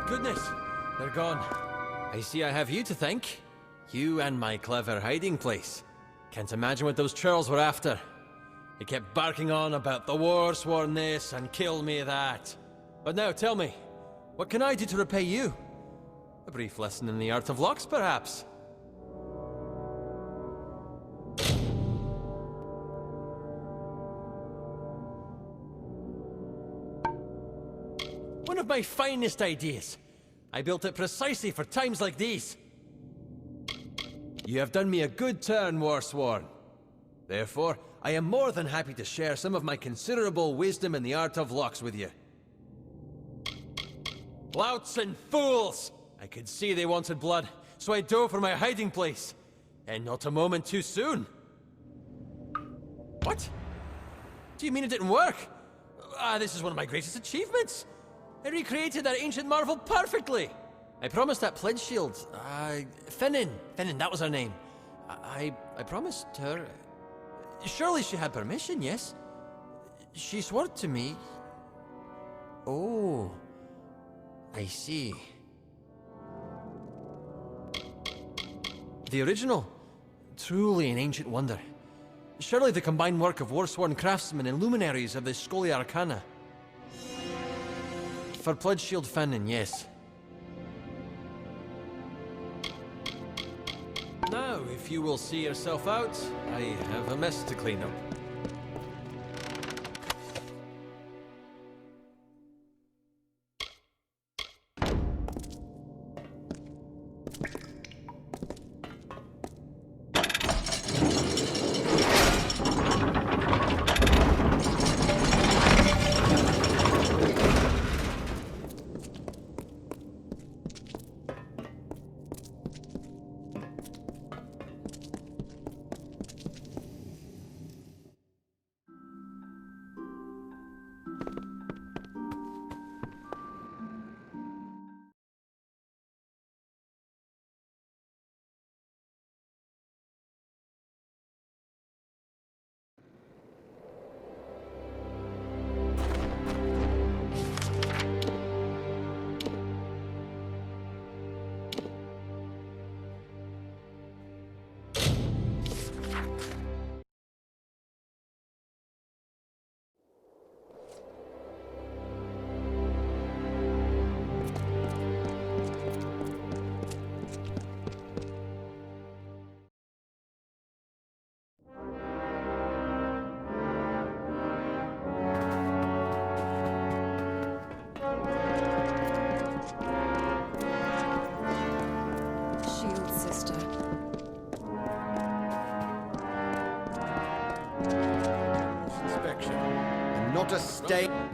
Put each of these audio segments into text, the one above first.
goodness, they're gone. I see I have you to thank. You and my clever hiding place. Can't imagine what those trolls were after. They kept barking on about the war sworn this and kill me that. But now tell me, what can I do to repay you? A brief lesson in the art of locks, perhaps? One of my finest ideas. I built it precisely for times like these. You have done me a good turn, Warsworn. Therefore, I am more than happy to share some of my considerable wisdom in the art of locks with you. Louts and fools! I could see they wanted blood, so I dove for my hiding place. And not a moment too soon. What? Do you mean it didn't work? This is one of my greatest achievements. I recreated that ancient marvel perfectly. I promised that pledge shield. Finnan, that was her name. I promised her. Surely she had permission, yes? She swore it to me. Oh, I see. The original. Truly an ancient wonder. Surely the combined work of war-sworn craftsmen and luminaries of the Scholia Arcana. For Pledge Shield Finnan, yes. Now, if you will see yourself out, I have a mess to clean up.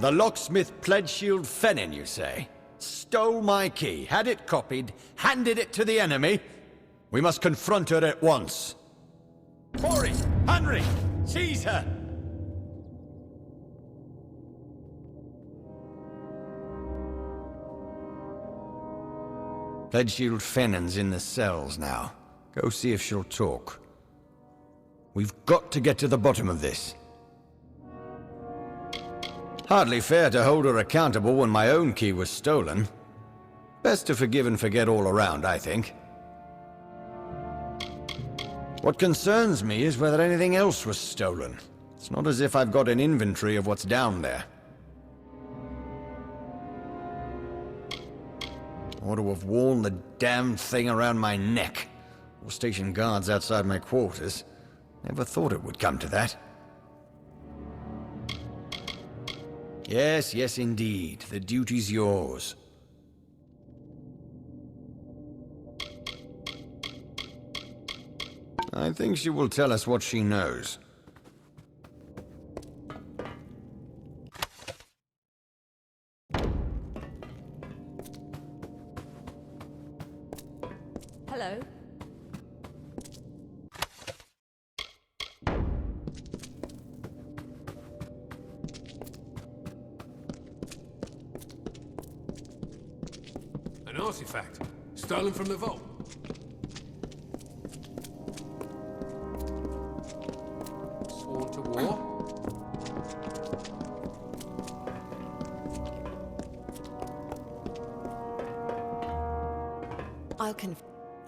The locksmith Pledge Shield Finnan, you say? Stole my key, had it copied, handed it to the enemy? We must confront her at once. Boris! Henry! Seize her! Pledge Shield Finnan's in the cells now. Go see if she'll talk. We've got to get to the bottom of this. Hardly fair to hold her accountable when my own key was stolen. Best to forgive and forget all around, I think. What concerns me is whether anything else was stolen. It's not as if I've got an inventory of what's down there. Ought to have worn the damned thing around my neck, or station guards outside my quarters. Never thought it would come to that. Yes, indeed. The duty's yours. I think she will tell us what she knows. Hello. An artifact, stolen from the vault. Sworn to war.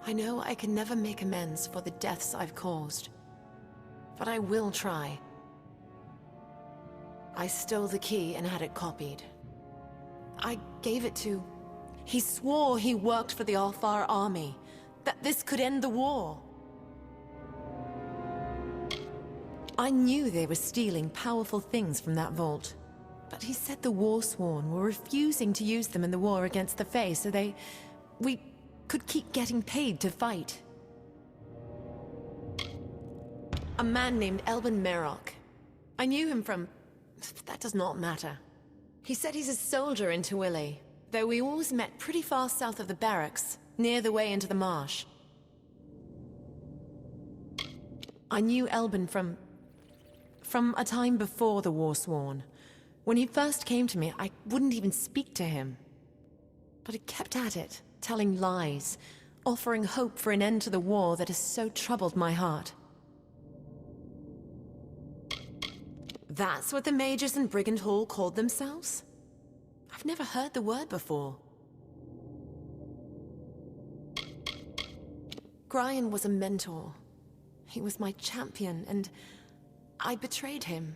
I know I can never make amends for the deaths I've caused. But I will try. I stole the key and had it copied. I gave it to... He swore he worked for the Alfar army, that this could end the war. I knew they were stealing powerful things from that vault, but he said the Warsworn were refusing to use them in the war against the Fae, so we could keep getting paid to fight. A man named Elben Merok. I knew him from... that does not matter. He said he's a soldier in Tawili, though we always met pretty far south of the barracks, near the way into the marsh. I knew Elben from a time before the Warsworn. When he first came to me, I wouldn't even speak to him. But he kept at it, telling lies, offering hope for an end to the war that has so troubled my heart. That's what the mages in Brigand Hall called themselves? I've never heard the word before. Grian was a mentor. He was my champion, and I betrayed him.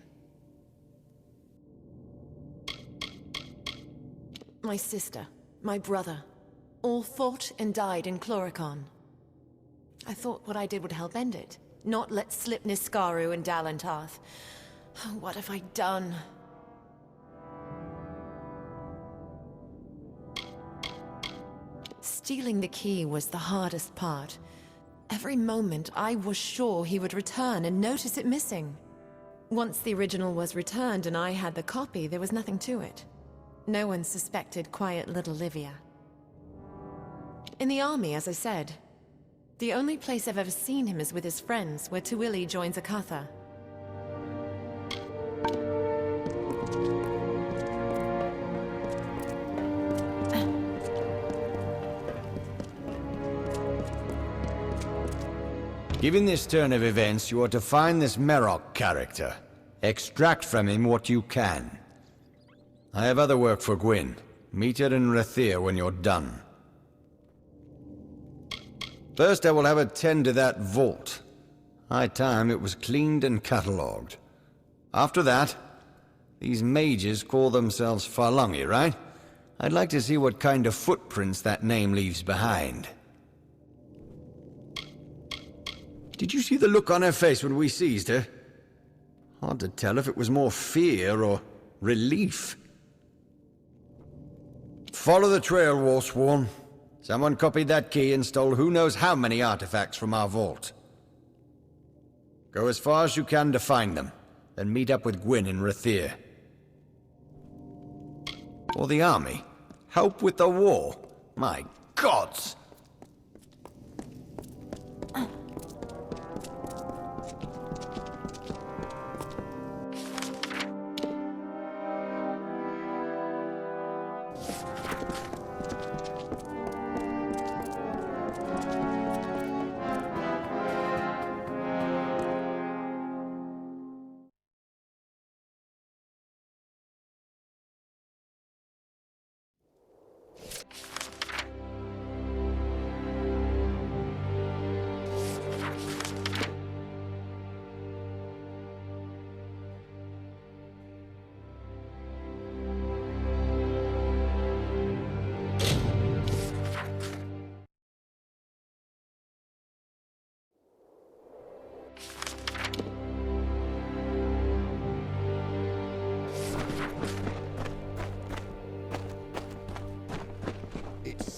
My sister, my brother, all fought and died in Chloricon. I thought what I did would help end it, not let slip Niskaru and Dalantarth. What have I done? Stealing the key was the hardest part. Every moment I was sure he would return and notice it missing. Once the original was returned and I had the copy, there was nothing to it. No one suspected quiet little Livia. In the army, as I said. The only place I've ever seen him is with his friends, where Tawili joins Akatha. Given this turn of events, you are to find this Merok character. Extract from him what you can. I have other work for Gwyn. Meet her in Rathir when you're done. First, I will have her tend to that vault. High time it was cleaned and catalogued. After that, these mages call themselves Farlongi, right? I'd like to see what kind of footprints that name leaves behind. Did you see the look on her face when we seized her? Hard to tell if it was more fear or relief. Follow the trail, Warsworn. Someone copied that key and stole who knows how many artifacts from our vault. Go as far as you can to find them, then meet up with Gwyn in Rathir. Or the army. Help with the war. My gods!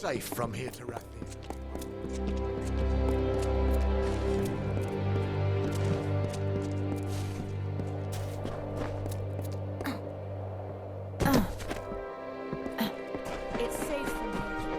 Safe from here to Rathir. It's safe from here.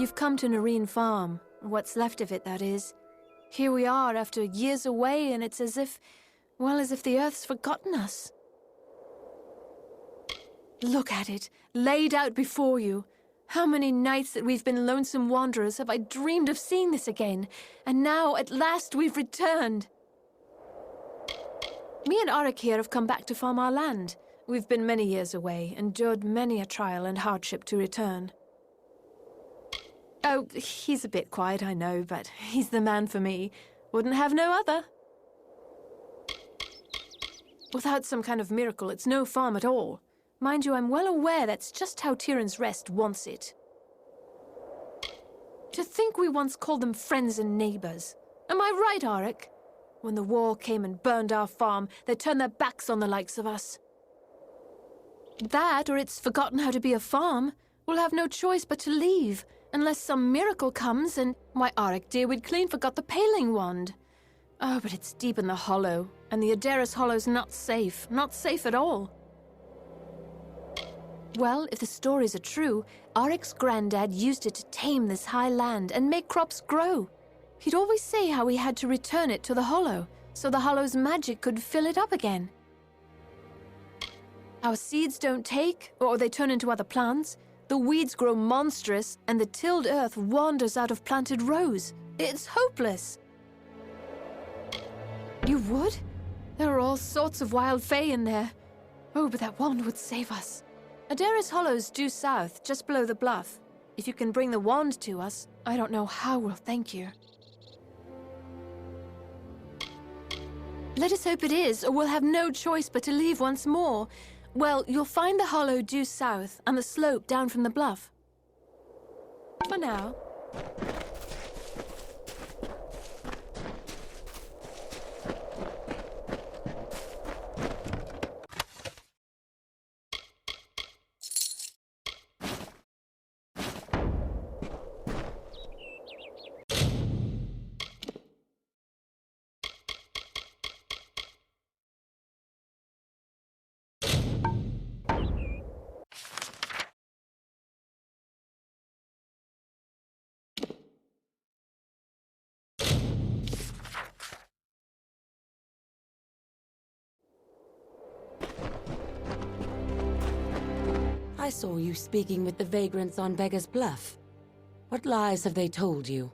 You've come to Nareen Farm, what's left of it, that is. Here we are after years away, and it's as if, well, as if the Earth's forgotten us. Look at it, laid out before you. How many nights that we've been lonesome wanderers have I dreamed of seeing this again, and now, at last, we've returned. Me and Arik here have come back to farm our land. We've been many years away, endured many a trial and hardship to return. Oh, he's a bit quiet, I know, but he's the man for me. Wouldn't have no other. Without some kind of miracle, it's no farm at all. Mind you, I'm well aware that's just how Tyrion's Rest wants it. To think we once called them friends and neighbors. Am I right, Arik? When the war came and burned our farm, they turned their backs on the likes of us. That, or it's forgotten how to be a farm. We'll have no choice but to leave, unless some miracle comes and... Why, Arik, dear, we'd clean forgot the paling wand. Oh, but it's deep in the hollow, and the Adaris Hollow's not safe at all. Well, if the stories are true, Arik's granddad used it to tame this high land and make crops grow. He'd always say how he had to return it to the hollow, so the hollow's magic could fill it up again. Our seeds don't take, or they turn into other plants. The weeds grow monstrous, and the tilled earth wanders out of planted rows. It's hopeless. You would? There are all sorts of wild fae in there. Oh, but that wand would save us. Adaris Hollow's due south, just below the bluff. If you can bring the wand to us, I don't know how we'll thank you. Let us hope it is, or we'll have no choice but to leave once more. Well, you'll find the hollow due south, and the slope down from the bluff. For now. I saw you speaking with the vagrants on Beggar's Bluff. What lies have they told you?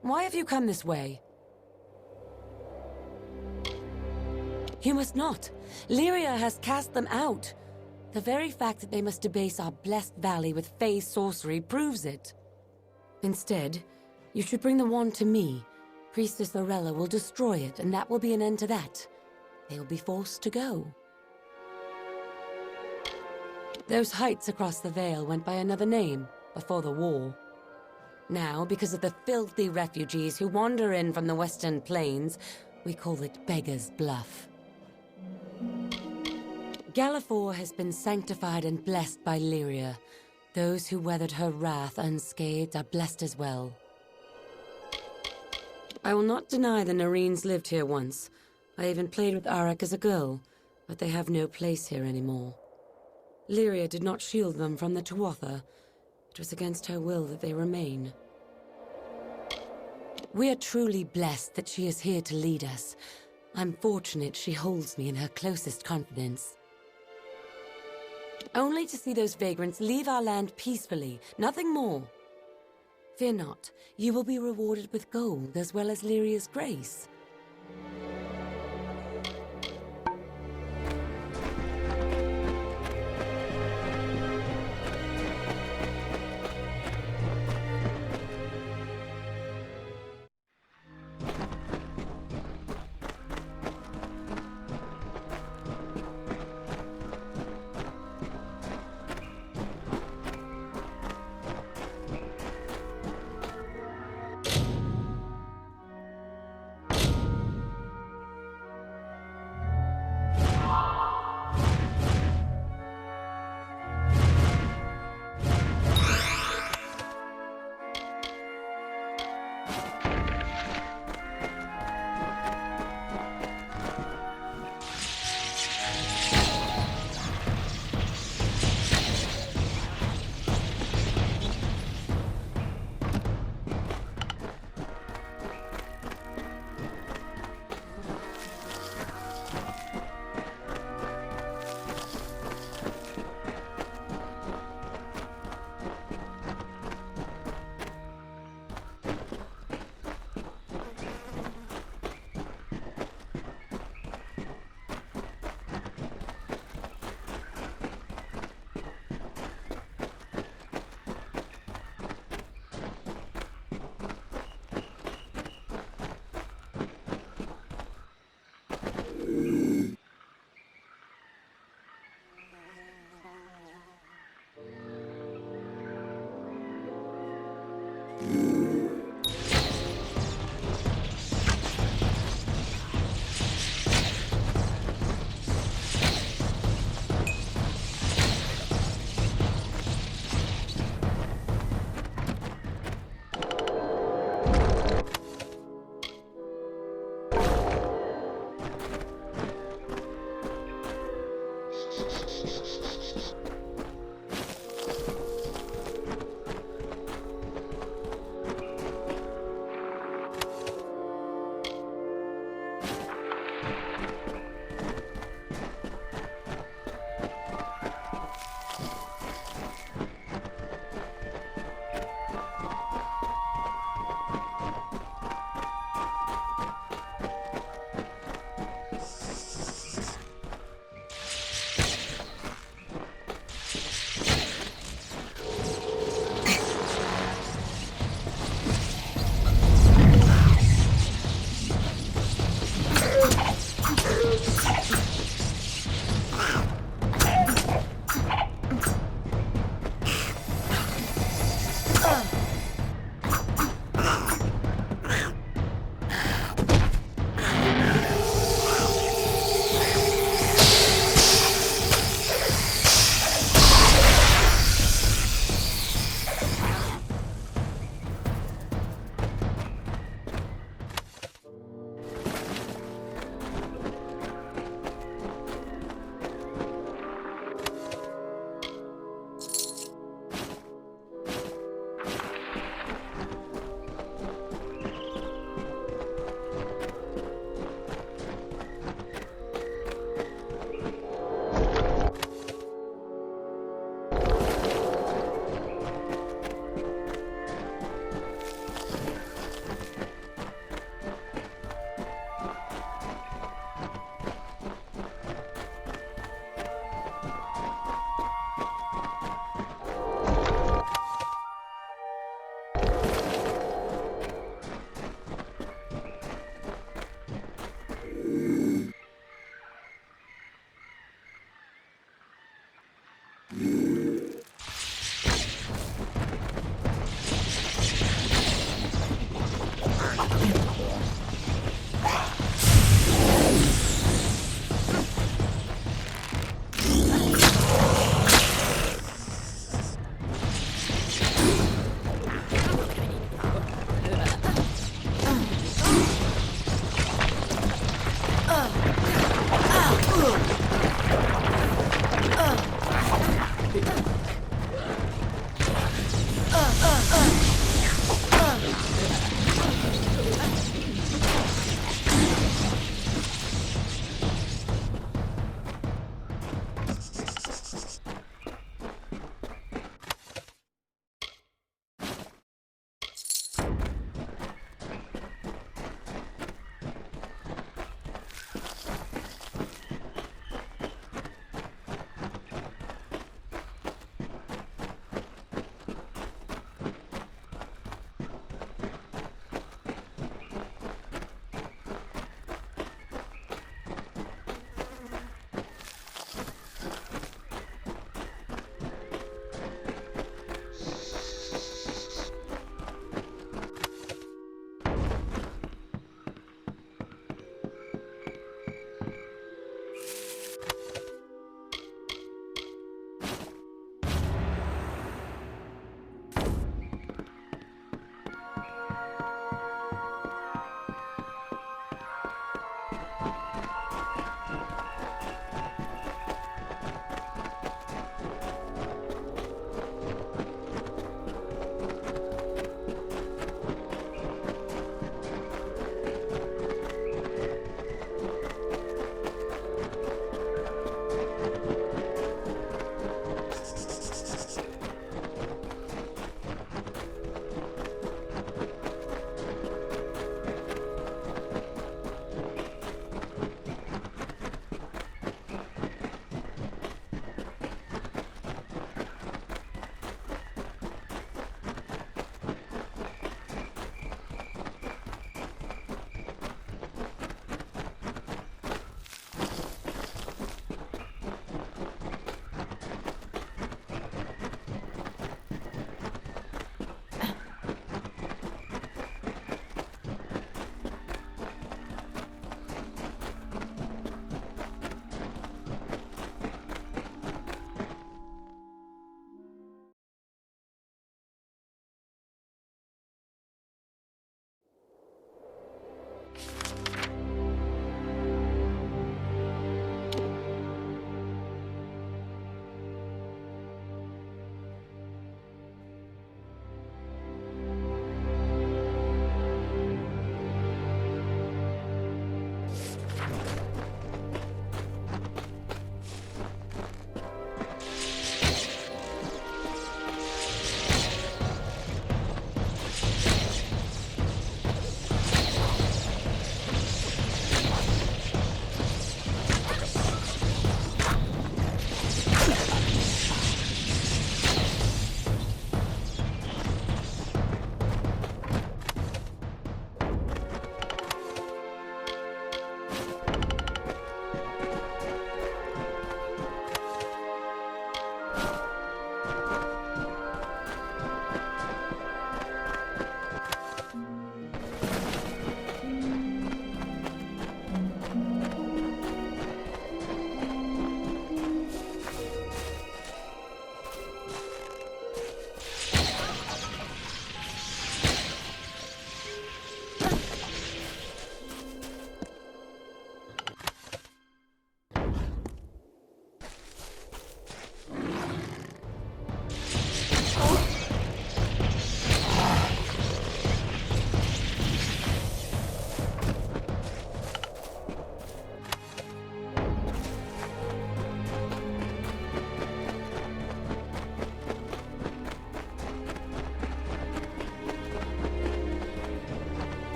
Why have you come this way? You must not. Lyria has cast them out. The very fact that they must debase our blessed valley with Fae sorcery proves it. Instead, you should bring the wand to me. Priestess Lorella will destroy it, and that will be an end to that. They will be forced to go. Those heights across the Vale went by another name before the war. Now, because of the filthy refugees who wander in from the Western Plains, we call it Beggar's Bluff. Galafor has been sanctified and blessed by Lyria. Those who weathered her wrath unscathed are blessed as well. I will not deny the Nareens lived here once. I even played with Arik as a girl, but they have no place here anymore. Lyria did not shield them from the Tuatha. It was against her will that they remain. We are truly blessed that she is here to lead us. I'm fortunate she holds me in her closest confidence. Only to see those vagrants leave our land peacefully, nothing more. Fear not, you will be rewarded with gold as well as Lyria's grace.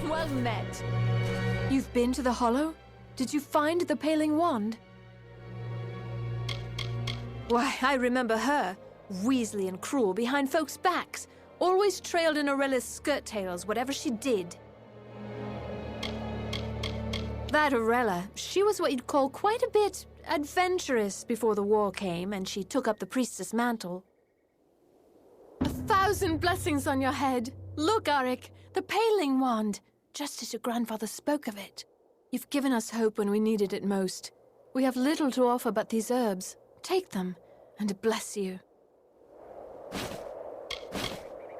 Well met. You've been to the Hollow? Did you find the Paling Wand? Why, I remember her. Weaselly and cruel behind folks' backs. Always trailed in Aurella's skirt tails, whatever she did. That Aurella, she was what you'd call quite a bit adventurous before the war came and she took up the priestess mantle. A 1,000 blessings on your head. Look, Arik, the paling wand, just as your grandfather spoke of it. You've given us hope when we needed it most. We have little to offer but these herbs. Take them, and bless you.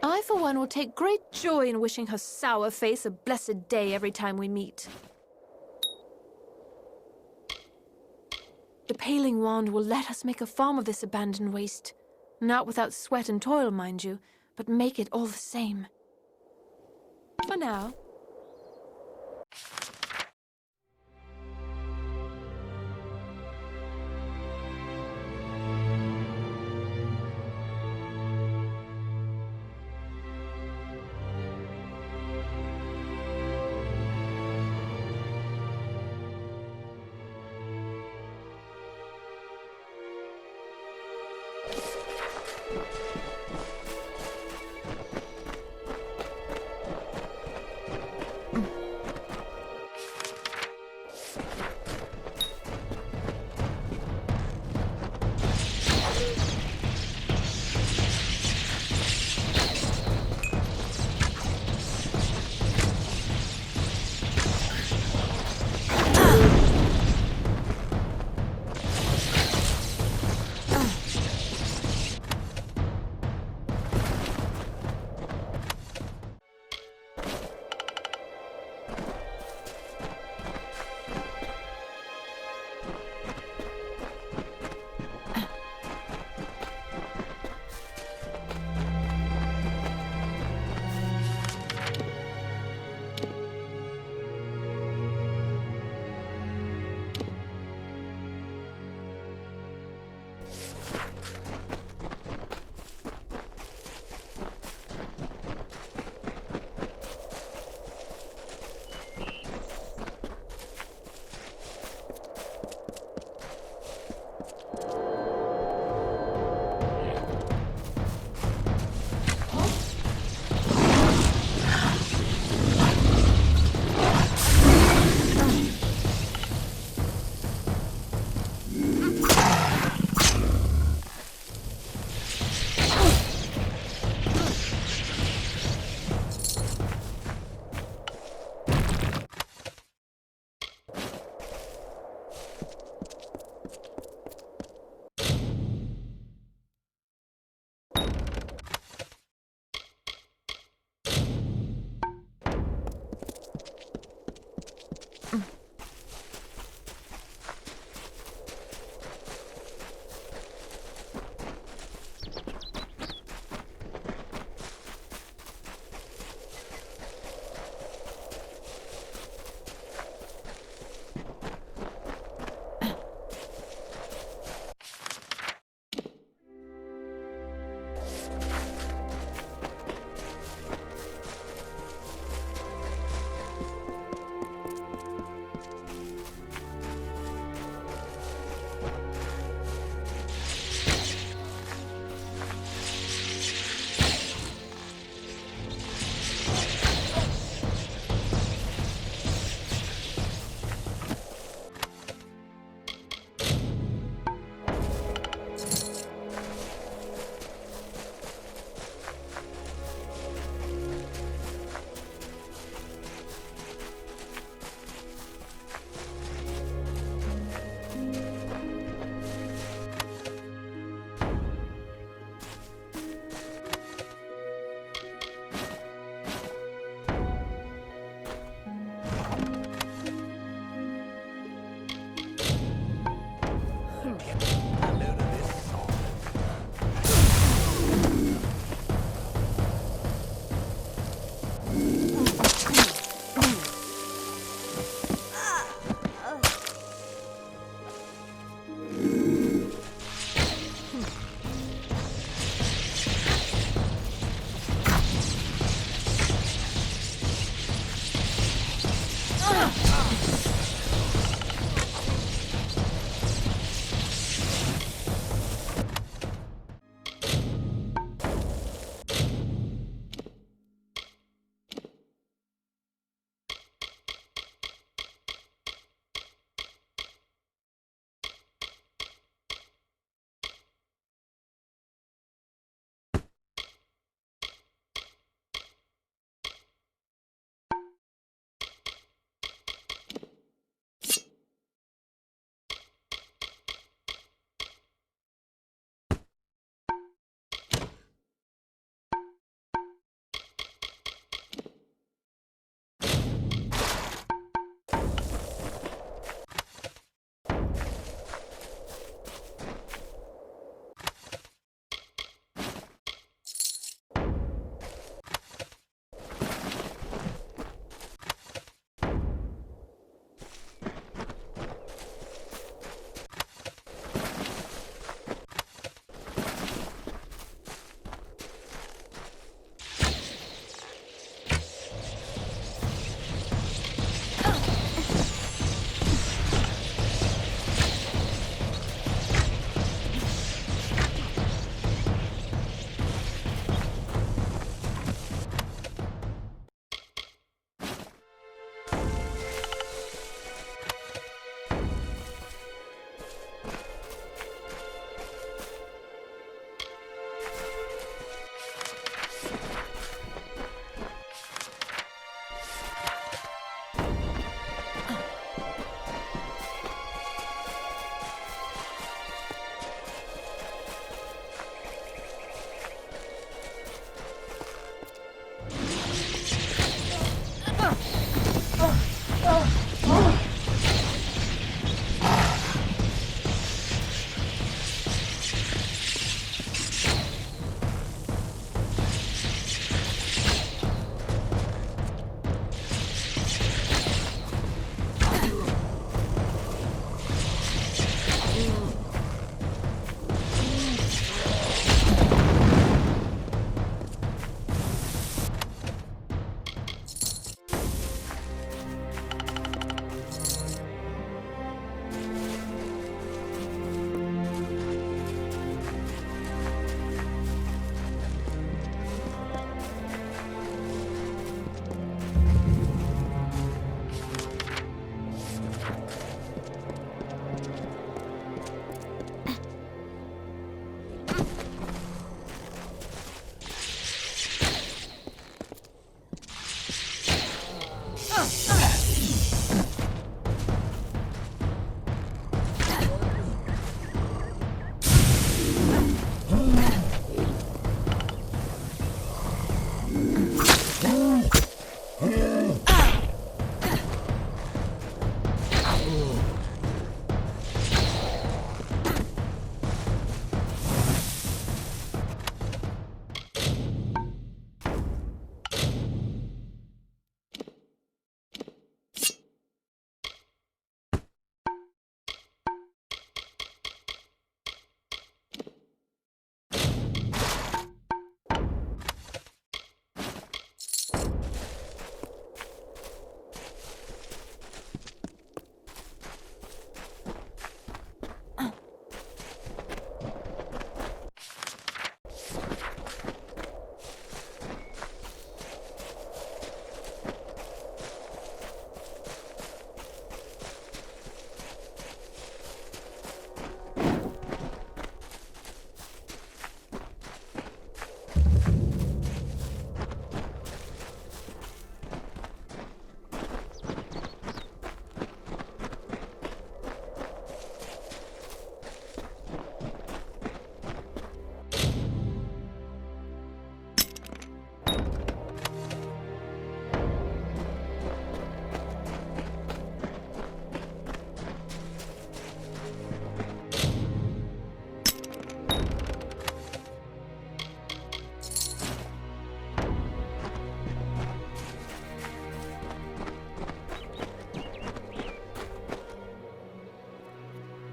I, for one, will take great joy in wishing her sour face a blessed day every time we meet. The paling wand will let us make a farm of this abandoned waste. Not without sweat and toil, mind you, but make it all the same. For now.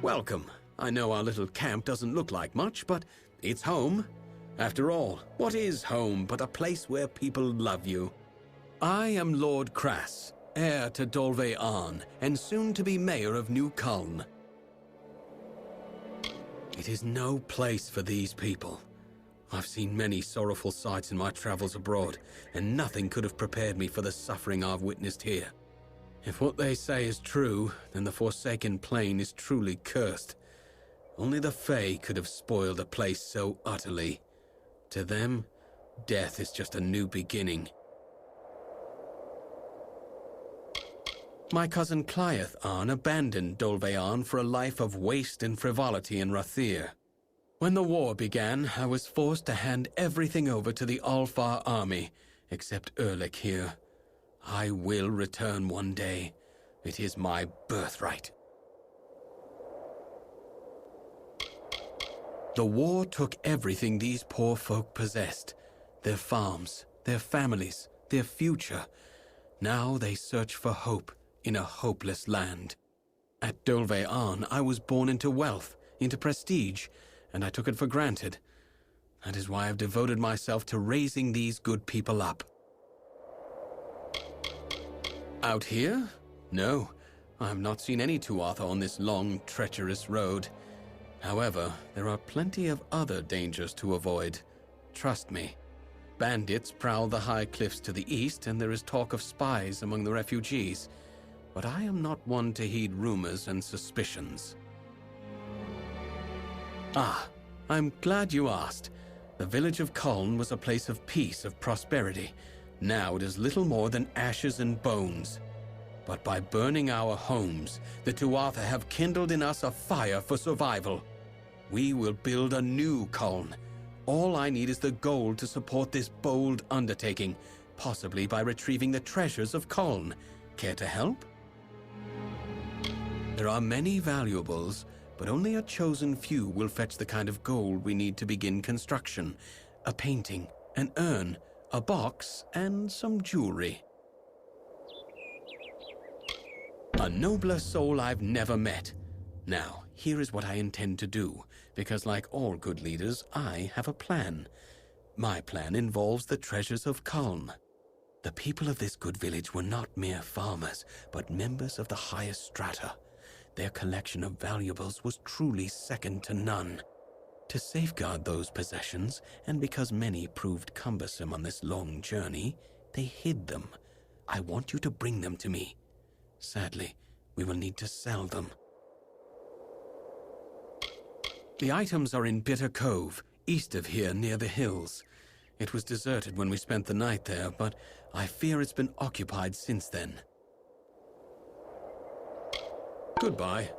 Welcome. I know our little camp doesn't look like much, but it's home. After all, what is home but a place where people love you? I am Lord Crass, heir to Dolve Arn, and soon to be mayor of New Culm. It is no place for these people. I've seen many sorrowful sights in my travels abroad, and nothing could have prepared me for the suffering I've witnessed here. If what they say is true, then the Forsaken Plain is truly cursed. Only the Fae could have spoiled a place so utterly. To them, death is just a new beginning. My cousin Cliath Arn abandoned Dolve Arn for a life of waste and frivolity in Rathir. When the war began, I was forced to hand everything over to the Alfar army, except Erlich here. I will return one day. It is my birthright. The war took everything these poor folk possessed. Their farms, their families, their future. Now they search for hope in a hopeless land. At Dolve Arn, I was born into wealth, into prestige, and I took it for granted. That is why I've devoted myself to raising these good people up. Out here? No, I have not seen any Tuatha on this long, treacherous road. However, there are plenty of other dangers to avoid. Trust me. Bandits prowl the high cliffs to the east, and there is talk of spies among the refugees. But I am not one to heed rumors and suspicions. Ah, I'm glad you asked. The village of Culm was a place of peace, of prosperity. Now it is little more than ashes and bones. But by burning our homes, the Tuatha have kindled in us a fire for survival. We will build a new Culm. All I need is the gold to support this bold undertaking, possibly by retrieving the treasures of Culm. Care to help? There are many valuables, but only a chosen few will fetch the kind of gold we need to begin construction. A painting, an urn, a box, and some jewelry. A nobler soul I've never met. Now, here is what I intend to do, because like all good leaders, I have a plan. My plan involves the treasures of Culm. The people of this good village were not mere farmers, but members of the highest strata. Their collection of valuables was truly second to none. To safeguard those possessions, and because many proved cumbersome on this long journey, they hid them. I want you to bring them to me. Sadly, we will need to sell them. The items are in Bitter Cove, east of here near the hills. It was deserted when we spent the night there, but I fear it's been occupied since then. Goodbye.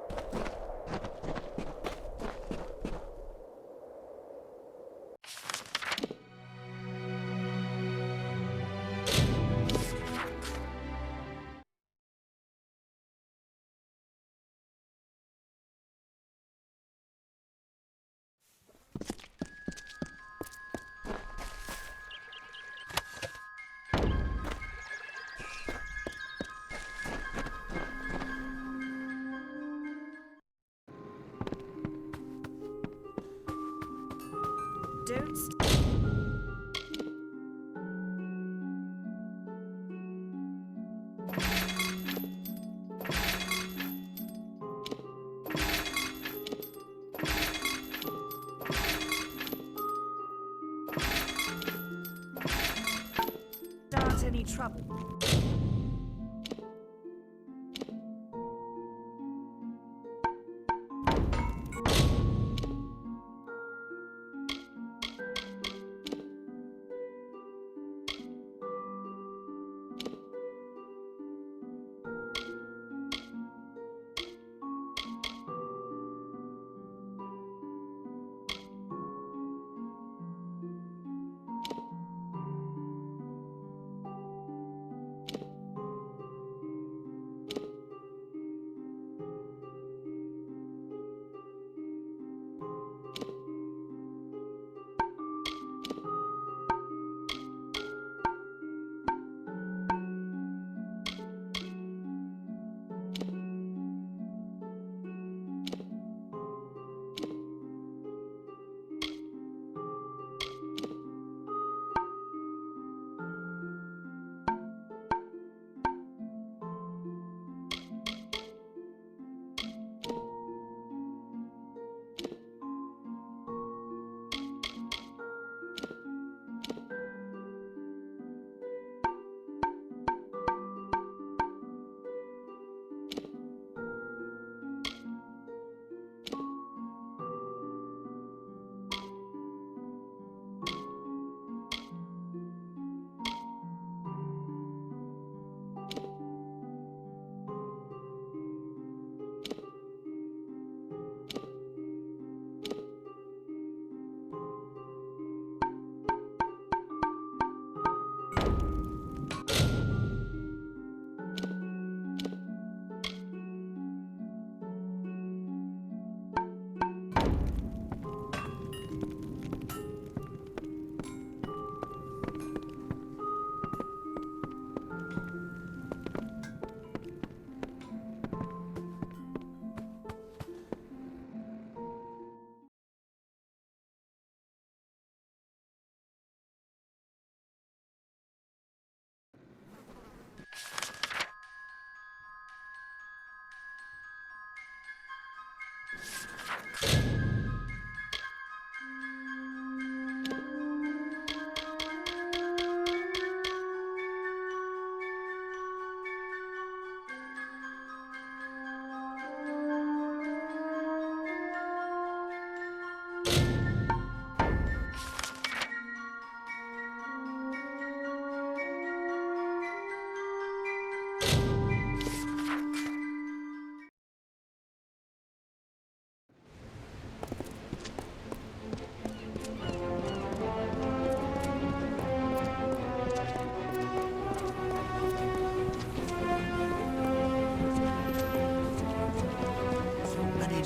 Any trouble.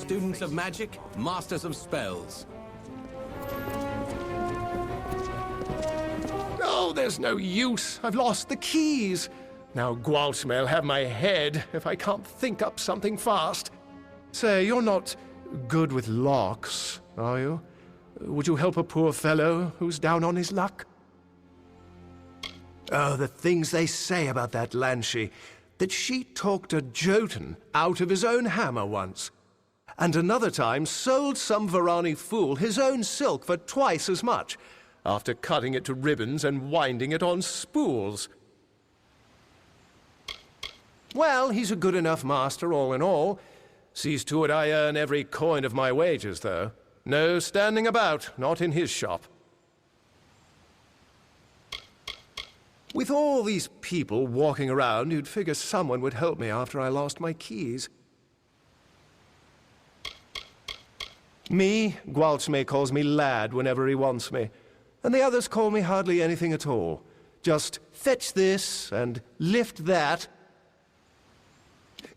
students of magic, masters of spells. Oh, there's no use. I've lost the keys. Now Gwalch may'll have my head if I can't think up something fast. Say, you're not good with locks, are you? Would you help a poor fellow who's down on his luck? Oh, the things they say about that Lanshi. That she talked a Jotun out of his own hammer once. And another time sold some Varani fool his own silk for twice as much, after cutting it to ribbons and winding it on spools. Well, he's a good enough master all in all. Sees to it I earn every coin of my wages, though. No standing about, not in his shop. With all these people walking around, you'd figure someone would help me after I lost my keys. Me, Gwalchme calls me lad whenever he wants me, and the others call me hardly anything at all. Just fetch this and lift that.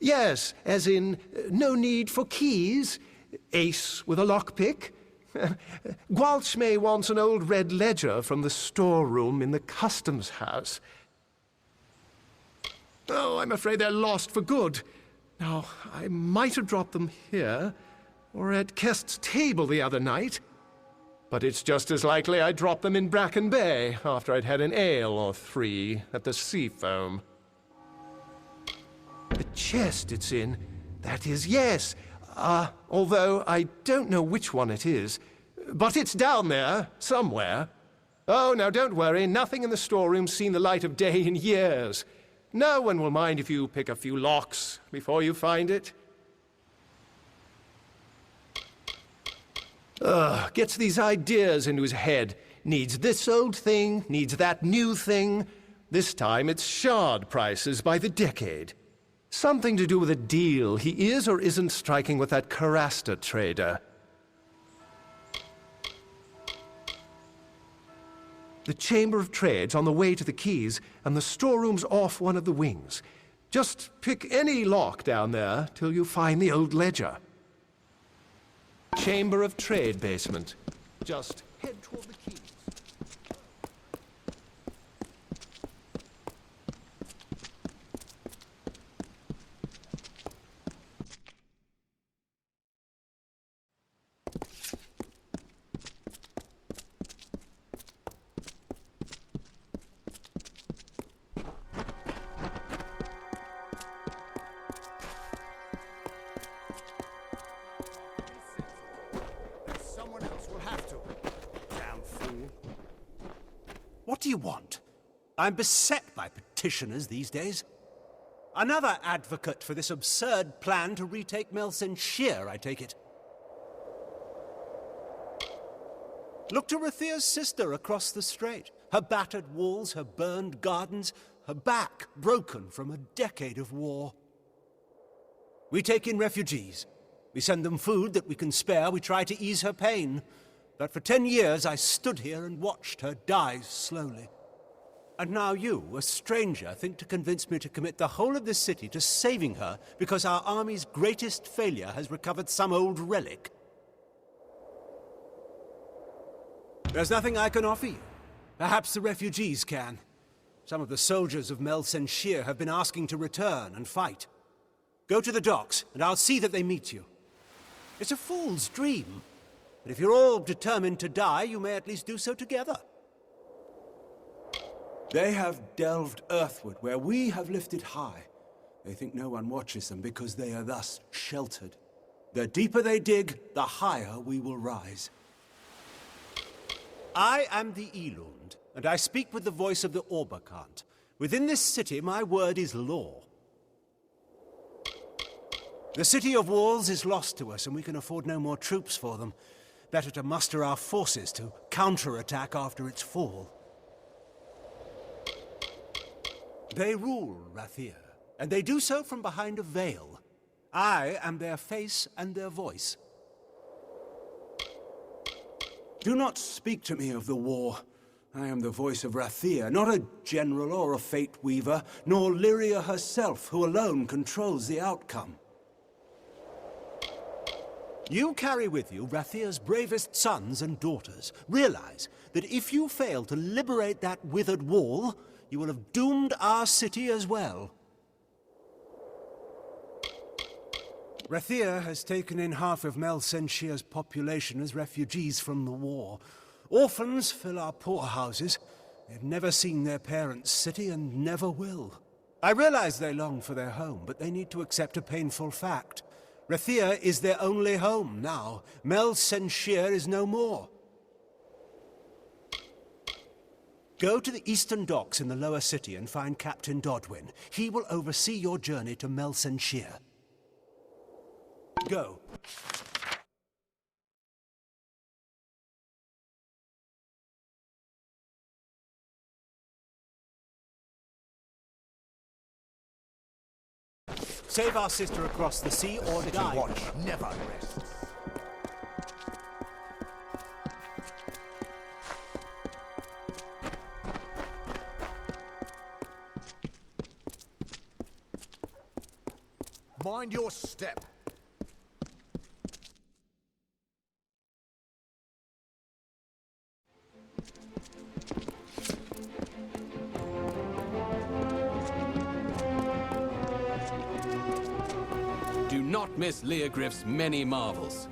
Yes, as in, no need for keys. Ace with a lockpick. Gwalchme wants an old red ledger from the storeroom in the customs house. Oh, I'm afraid they're lost for good. Now, I might have dropped them here, or at Kest's table the other night. But it's just as likely I dropped them in Bracken Bay after I'd had an ale or three at the Seafoam. The chest it's in, that is, yes. Although I don't know which one it is. But it's down there, somewhere. Oh, now don't worry, nothing in the storeroom's seen the light of day in years. No one will mind if you pick a few locks before you find it. Gets these ideas into his head. Needs this old thing, needs that new thing. This time it's shard prices by the decade. Something to do with a deal he is or isn't striking with that Karasta trader. The Chamber of Trade's on the way to the keys, and the storeroom's off one of the wings. Just pick any lock down there till you find the old ledger. Chamber of Trade basement. Just head toward the keys. What do you want? I'm beset by petitioners these days. Another advocate for this absurd plan to retake Mel Senshir, I take it. Look to Rathir's sister across the strait. Her battered walls, her burned gardens, her back broken from a decade of war. We take in refugees. We send them food that we can spare. We try to ease her pain. But for 10 years I stood here and watched her die slowly. And now you, a stranger, think to convince me to commit the whole of this city to saving her because our army's greatest failure has recovered some old relic. There's nothing I can offer you. Perhaps the refugees can. Some of the soldiers of Mel Senshir have been asking to return and fight. Go to the docks, and I'll see that they meet you. It's a fool's dream. But if you're all determined to die, you may at least do so together. They have delved earthward where we have lifted high. They think no one watches them because they are thus sheltered. The deeper they dig, the higher we will rise. I am the Elund, and I speak with the voice of the Orbakant. Within this city, my word is law. The city of walls is lost to us, and we can afford no more troops for them. Better to muster our forces to counterattack after its fall. They rule Rathir, and they do so from behind a veil. I am their face and their voice. Do not speak to me of the war. I am the voice of Rathir, not a general or a fate weaver, nor Lyria herself, who alone controls the outcome. You carry with you Rathir's bravest sons and daughters. Realize that if you fail to liberate that withered wall, you will have doomed our city as well. Rathir has taken in half of Mel Senshir's population as refugees from the war. Orphans fill our poorhouses. They've never seen their parents' city and never will. I realize they long for their home, but they need to accept a painful fact. Rathir is their only home now. Mel Senshir is no more. Go to the eastern docks in the lower city and find Captain Dodwin. He will oversee your journey to Mel Senshir. Go. Save our sister across the sea or die. Watch never rests. Mind your step. Do not miss Leogriff's many marvels.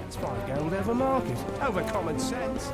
Let's find gold over market, over common sense.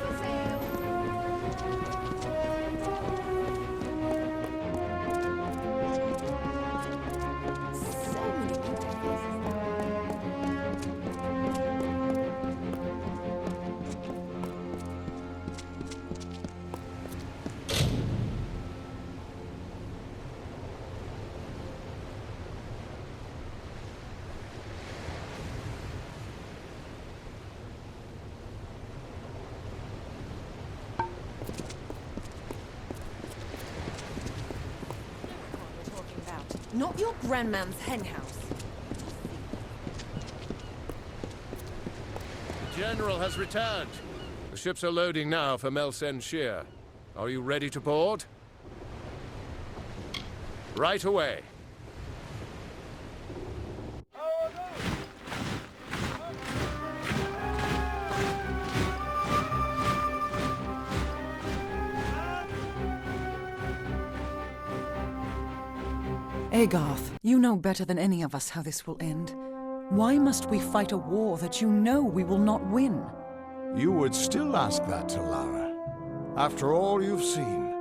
Not your grandman's henhouse. The General has returned. The ships are loading now for Mel Senshir. Are you ready to board? Right away. Agarth, you know better than any of us how this will end. Why must we fight a war that you know we will not win? You would still ask that to Lara, after all you've seen.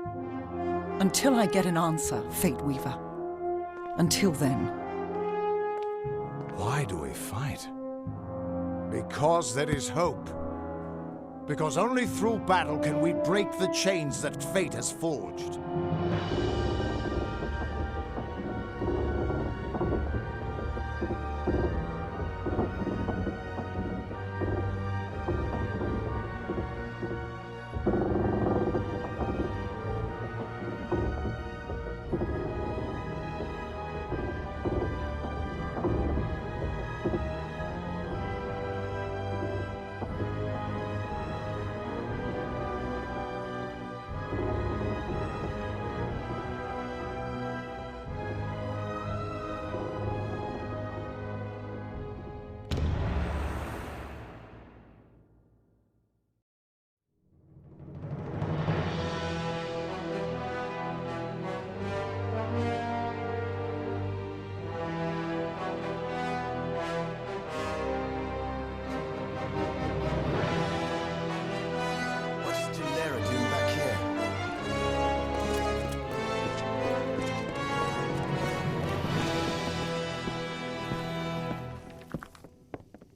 Until I get an answer, Fate Weaver. Until then. Why do we fight? Because there is hope. Because only through battle can we break the chains that fate has forged.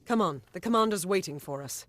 Come on, the commander's waiting for us.